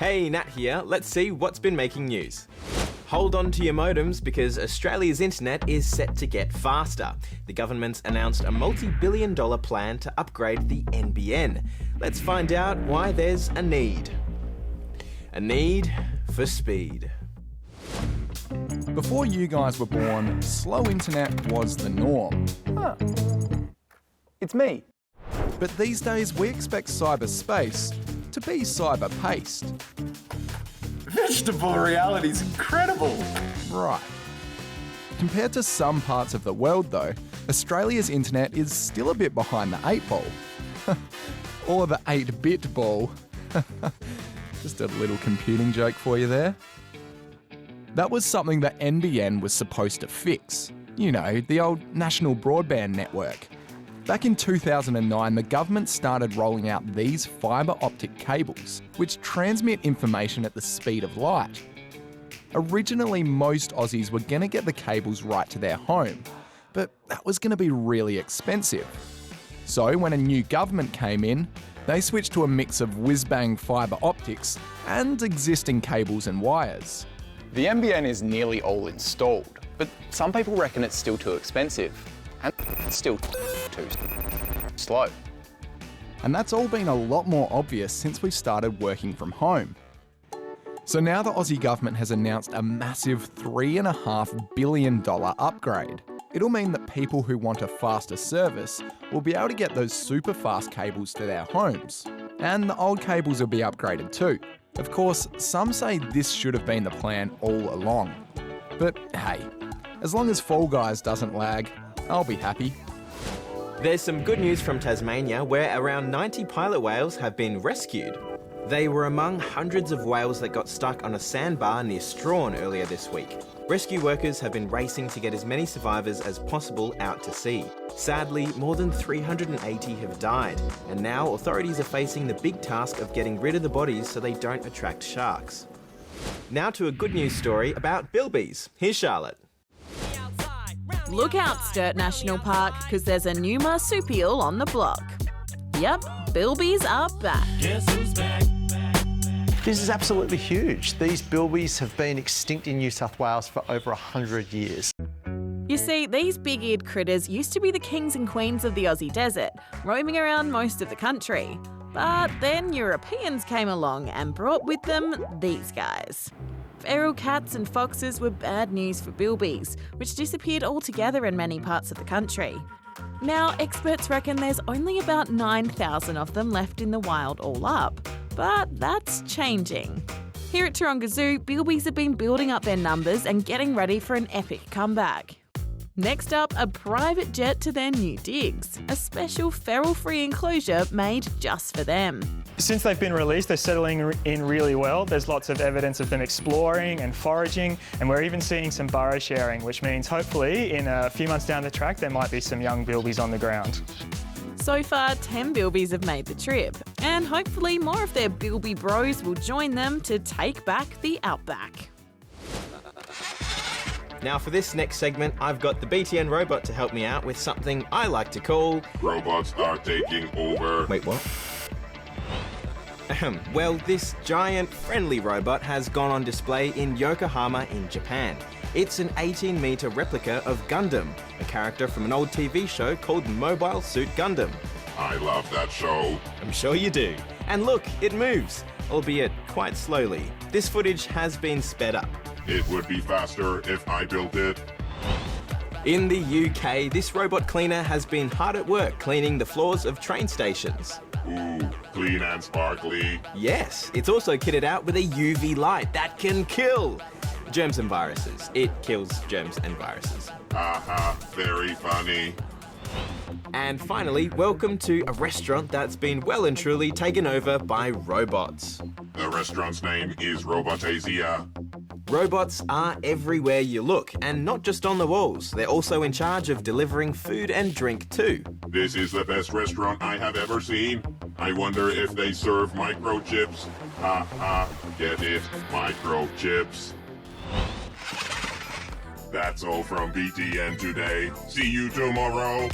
Hey, Nat here. Let's see what's been making news. Hold on to your modems because Australia's internet is set to get faster. The government's announced a multi-billion-dollar plan to upgrade the NBN. Let's find out why there's a need. A need for speed. Before you guys were born, slow internet was the norm. It's me. But these days we expect cyberspace to be cyber-paced. Vegetable reality is incredible. Right. Compared to some parts of the world though, Australia's internet is still a bit behind the 8 ball. Or the 8-bit ball. Just a little computing joke for you there. That was something that NBN was supposed to fix. You know, the old National Broadband Network. Back in 2009, the government started rolling out these fibre optic cables, which transmit information at the speed of light. Originally, most Aussies were going to get the cables right to their home, but that was going to be really expensive. So when a new government came in, they switched to a mix of whiz-bang fibre optics and existing cables and wires. The NBN is nearly all installed, but some people reckon it's still too expensive and it's still too slow. And that's all been a lot more obvious since we started working from home. So now the Aussie government has announced a massive $3.5 billion upgrade. It'll mean that people who want a faster service will be able to get those super fast cables to their homes. And the old cables will be upgraded too. Of course, some say this should have been the plan all along. But hey, as long as Fall Guys doesn't lag, I'll be happy. There's some good news from Tasmania where around 90 pilot whales have been rescued. They were among hundreds of whales that got stuck on a sandbar near Strahan earlier this week. Rescue workers have been racing to get as many survivors as possible out to sea. Sadly, more than 380 have died, and now authorities are facing the big task of getting rid of the bodies so they don't attract sharks. Now to a good news story about bilbies. Here's Charlotte. Look out, Sturt National Park, because there's a new marsupial on the block. Yep, bilbies are back. Guess who's back? This is absolutely huge. These bilbies have been extinct in New South Wales for over 100 years. You see, these big-eared critters used to be the kings and queens of the Aussie desert, roaming around most of the country. But then Europeans came along and brought with them these guys. Feral cats and foxes were bad news for bilbies, which disappeared altogether in many parts of the country. Now, experts reckon there's only about 9,000 of them left in the wild all up. But that's changing. Here at Taronga Zoo, bilbies have been building up their numbers and getting ready for an epic comeback. Next up, a private jet to their new digs, a special feral-free enclosure made just for them. Since they've been released, they're settling in really well. There's lots of evidence of them exploring and foraging, and we're even seeing some burrow sharing, which means hopefully in a few months down the track there might be some young bilbies on the ground. So far, 10 bilbies have made the trip, and hopefully more of their bilby bros will join them to take back the outback. Now for this next segment, I've got the BTN robot to help me out with something I like to call... Robots are taking over. Wait, what? Well, this giant friendly robot has gone on display in Yokohama in Japan. It's an 18-metre replica of Gundam, a character from an old TV show called Mobile Suit Gundam. I love that show. I'm sure you do. And look, it moves, albeit quite slowly. This footage has been sped up. It would be faster if I built it. In the UK, this robot cleaner has been hard at work cleaning the floors of train stations. Ooh, clean and sparkly. Yes, it's also kitted out with a UV light that can kill germs and viruses. It kills germs and viruses. Haha, very funny. And finally, welcome to a restaurant that's been well and truly taken over by robots. The restaurant's name is Robotasia. Robots are everywhere you look, and not just on the walls. They're also in charge of delivering food and drink too. This is the best restaurant I have ever seen. I wonder if they serve microchips. Ha ha, get it? Microchips. That's all from BTN today. See you tomorrow.